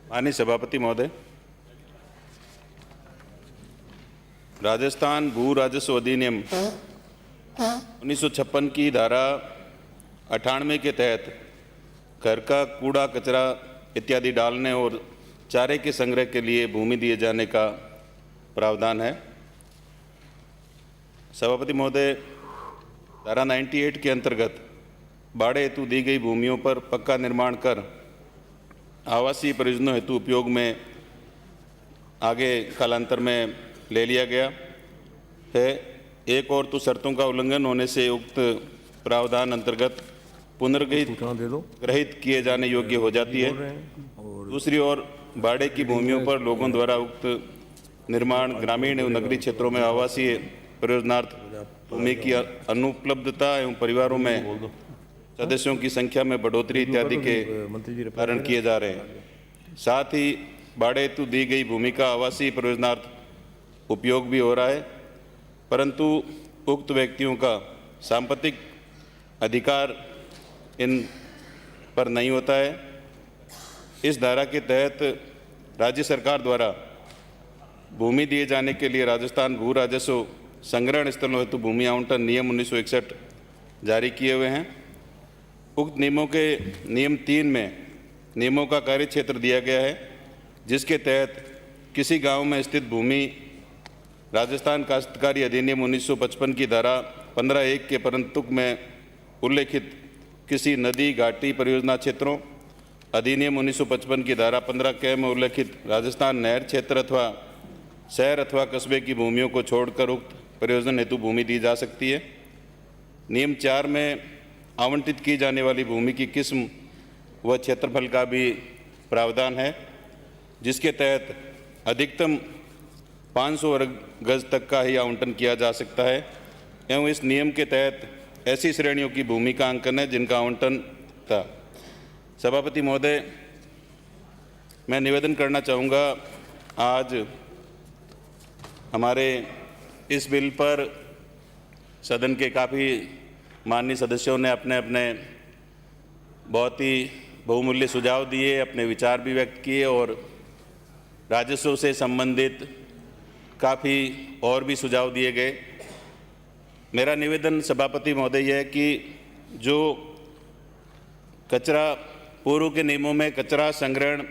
माननीय सभापति महोदय, राजस्थान भू राजस्व अधिनियम 1956 की धारा 98 के तहत घर का कूड़ा कचरा इत्यादि डालने और चारे के संग्रह के लिए भूमि दिए जाने का प्रावधान है। सभापति महोदय, धारा 98 के अंतर्गत बाड़े हेतु दी गई भूमियों पर पक्का निर्माण कर आवासीय परियोजनाओं हेतु उपयोग में आगे कालांतर में ले लिया गया है। एक और तो शर्तों का उल्लंघन होने से उक्त प्रावधान अंतर्गत पुनर्ग्रहित किए जाने योग्य हो जाती है। दूसरी ओर बाड़े की भूमियों पर लोगों द्वारा उक्त निर्माण ग्रामीण एवं नगरीय क्षेत्रों में आवासीय परियोजनार्थ भूमि की अनुपलब्धता एवं परिवारों में सदस्यों की संख्या में बढ़ोतरी इत्यादि के कारण किए जा रहे हैं। साथ ही बाड़े हेतु दी गई भूमि का आवासीय परियोजनार्थ उपयोग भी हो रहा है, परंतु उक्त व्यक्तियों का सांपत्तिक अधिकार इन पर नहीं होता है। इस धारा के तहत राज्य सरकार द्वारा भूमि दिए जाने के लिए राजस्थान भू राजस्व संग्रहण स्थलों हेतु भूमि आवंटन नियम 1961 जारी किए हुए हैं। उक्त नियमों के नियम 3 में नियमों का कार्य क्षेत्र दिया गया है, जिसके तहत किसी गांव में स्थित भूमि राजस्थान काश्तकारी अधिनियम 1955 की धारा 15(1) के परंतुक में उल्लेखित किसी नदी घाटी परियोजना क्षेत्रों, अधिनियम 1955 की धारा 15(क) में उल्लेखित राजस्थान नहर क्षेत्र अथवा शहर अथवा कस्बे की भूमियों को छोड़कर उक्त परियोजना हेतु भूमि दी जा सकती है। नियम 4 में आवंटित की जाने वाली भूमि की किस्म व क्षेत्रफल का भी प्रावधान है, जिसके तहत अधिकतम 500 वर्ग गज तक का ही आवंटन किया जा सकता है एवं इस नियम के तहत ऐसी श्रेणियों की भूमि का अंकन है जिनका आवंटन था। सभापति महोदय, मैं निवेदन करना चाहूँगा, आज हमारे इस बिल पर सदन के काफ़ी माननीय सदस्यों ने अपने अपने बहुत ही बहुमूल्य सुझाव दिए, अपने विचार भी व्यक्त किए और राजस्व से संबंधित काफ़ी और भी सुझाव दिए गए। मेरा निवेदन सभापति महोदय यह है कि जो कचरा पूर्व के नियमों में कचरा संग्रहण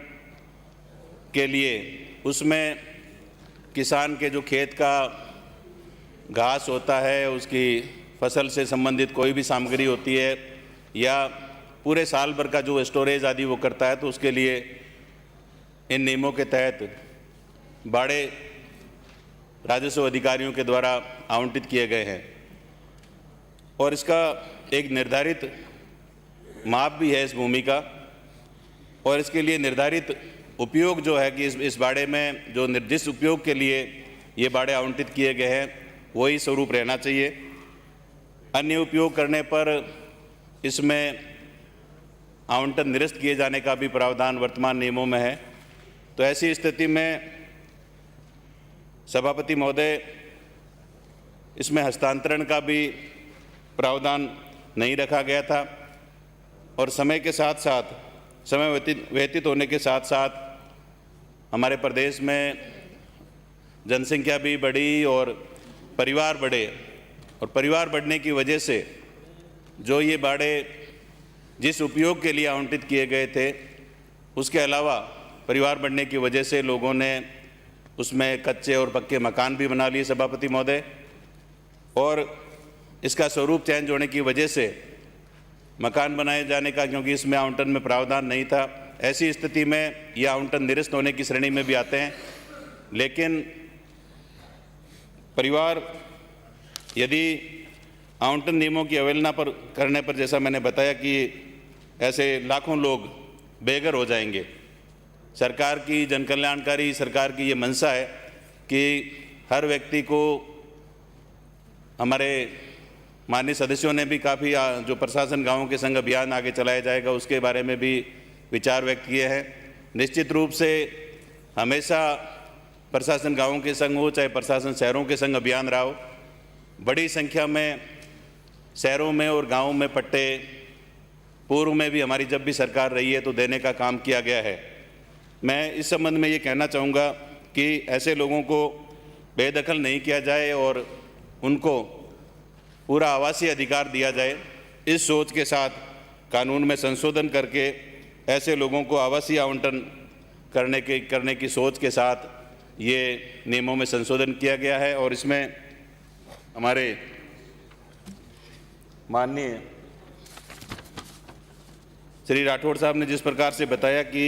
के लिए उसमें किसान के जो खेत का घास होता है, उसकी फसल से संबंधित कोई भी सामग्री होती है या पूरे साल भर का जो स्टोरेज आदि वो करता है, तो उसके लिए इन नियमों के तहत बाड़े राजस्व अधिकारियों के द्वारा आवंटित किए गए हैं और इसका एक निर्धारित माप भी है इस भूमि का और इसके लिए निर्धारित उपयोग जो है कि इस बाड़े में जो जिस उपयोग के लिए ये बाड़े आवंटित किए गए हैं वही स्वरूप रहना चाहिए। अन्य उपयोग करने पर इसमें आवंटन निरस्त किए जाने का भी प्रावधान वर्तमान नियमों में है। तो ऐसी स्थिति में सभापति महोदय, इसमें हस्तांतरण का भी प्रावधान नहीं रखा गया था और समय के साथ साथ समय व्यतीत होने के साथ साथ हमारे प्रदेश में जनसंख्या भी बढ़ी और परिवार बढ़े और परिवार बढ़ने की वजह से जो ये बाड़े जिस उपयोग के लिए आवंटित किए गए थे उसके अलावा परिवार बढ़ने की वजह से लोगों ने उसमें कच्चे और पक्के मकान भी बना लिए सभापति महोदय, और इसका स्वरूप चेंज होने की वजह से मकान बनाए जाने का, क्योंकि इसमें आवंटन में प्रावधान नहीं था, ऐसी स्थिति में यह आवंटन निरस्त होने की श्रेणी में भी आते हैं। लेकिन परिवार यदि आवंटन नियमों की अवहेलना करने पर, जैसा मैंने बताया कि ऐसे लाखों लोग बेघर हो जाएंगे। सरकार की जनकल्याणकारी सरकार की ये मंशा है कि हर व्यक्ति को, हमारे माननीय सदस्यों ने भी काफ़ी जो प्रशासन गाँवों के संग अभियान आगे चलाया जाएगा उसके बारे में भी विचार व्यक्त किए हैं। निश्चित रूप से हमेशा प्रशासन गाँवों के संग हो चाहे प्रशासन शहरों के संग अभियान रहा हो, बड़ी संख्या में शहरों में और गाँवों में पट्टे पूर्व में भी हमारी जब भी सरकार रही है तो देने का काम किया गया है। मैं इस संबंध में ये कहना चाहूँगा कि ऐसे लोगों को बेदखल नहीं किया जाए और उनको पूरा आवासीय अधिकार दिया जाए। इस सोच के साथ कानून में संशोधन करके ऐसे लोगों को आवासीय आवंटन करने की सोच के साथ ये नियमों में संशोधन किया गया है। और इसमें हमारे माननीय श्री राठौड़ साहब ने जिस प्रकार से बताया कि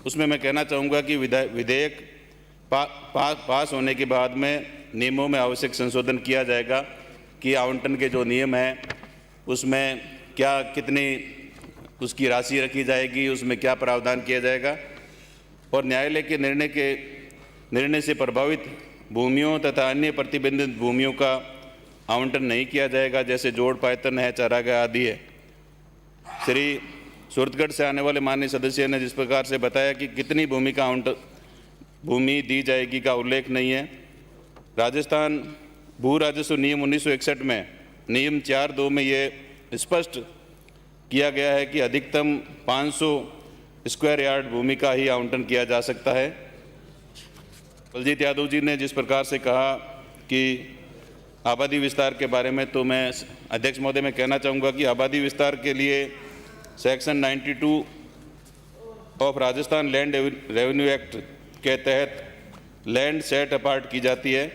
उसमें मैं कहना चाहूँगा कि विधेयक पास होने के बाद में नियमों में आवश्यक संशोधन किया जाएगा कि आवंटन के जो नियम हैं उसमें क्या कितनी उसकी राशि रखी जाएगी, उसमें क्या प्रावधान किया जाएगा और न्यायालय के निर्णय से प्रभावित भूमियों तथा अन्य प्रतिबंधित भूमियों का आवंटन नहीं किया जाएगा, जैसे जोड़ पायतन है, चारागाह आदि है। श्री सूरतगढ़ से आने वाले माननीय सदस्य ने जिस प्रकार से बताया कि कितनी भूमि दी जाएगी का उल्लेख नहीं है। राजस्थान भू राजस्व नियम 1961 में नियम 4(2) में ये स्पष्ट किया गया है कि अधिकतम 500 स्क्वायर यार्ड भूमि का ही आवंटन किया जा सकता है। बलजीत यादव जी ने जिस प्रकार से कहा कि आबादी विस्तार के बारे में, तो मैं अध्यक्ष महोदय में कहना चाहूँगा कि आबादी विस्तार के लिए section 92 of Rajasthan land revenue act के तहत लैंड सेट अपार्ट की जाती है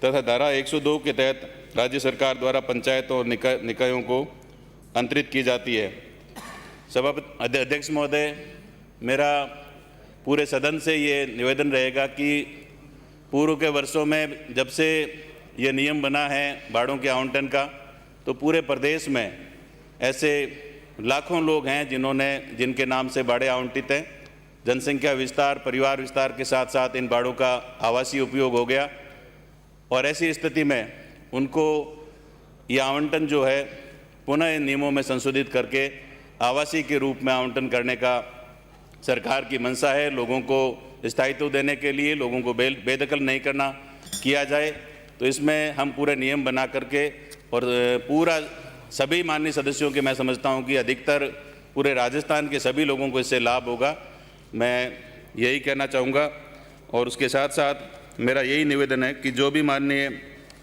तथा धारा 102 के तहत राज्य सरकार द्वारा पंचायतों और निकायों को अंतरित की जाती है। सभापति अध्यक्ष महोदय, मेरा पूरे सदन से ये निवेदन रहेगा कि पूर्व के वर्षों में जब से ये नियम बना है बाड़ों के आवंटन का, तो पूरे प्रदेश में ऐसे लाखों लोग हैं जिनके नाम से बाड़े आवंटित हैं। जनसंख्या विस्तार, परिवार विस्तार के साथ साथ इन बाड़ों का आवासीय उपयोग हो गया और ऐसी स्थिति में उनको ये आवंटन जो है पुनः इन नियमों में संशोधित करके आवासीय के रूप में आवंटन करने का सरकार की मंशा है। लोगों को स्थायित्व देने के लिए लोगों को बेदखल नहीं करना किया जाए, तो इसमें हम पूरे नियम बना करके और पूरा सभी माननीय सदस्यों के मैं समझता हूं कि अधिकतर पूरे राजस्थान के सभी लोगों को इससे लाभ होगा। मैं यही कहना चाहूँगा और उसके साथ साथ मेरा यही निवेदन है कि जो भी माननीय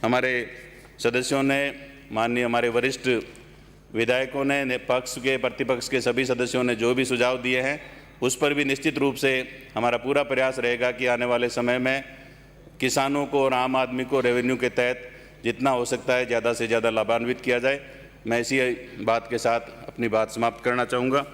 हमारे सदस्यों ने, माननीय हमारे वरिष्ठ विधायकों ने, पक्ष के प्रतिपक्ष के सभी सदस्यों ने जो भी सुझाव दिए हैं, उस पर भी निश्चित रूप से हमारा पूरा प्रयास रहेगा कि आने वाले समय में किसानों को और आम आदमी को रेवेन्यू के तहत जितना हो सकता है ज़्यादा से ज़्यादा लाभान्वित किया जाए। मैं इसी बात के साथ अपनी बात समाप्त करना चाहूँगा।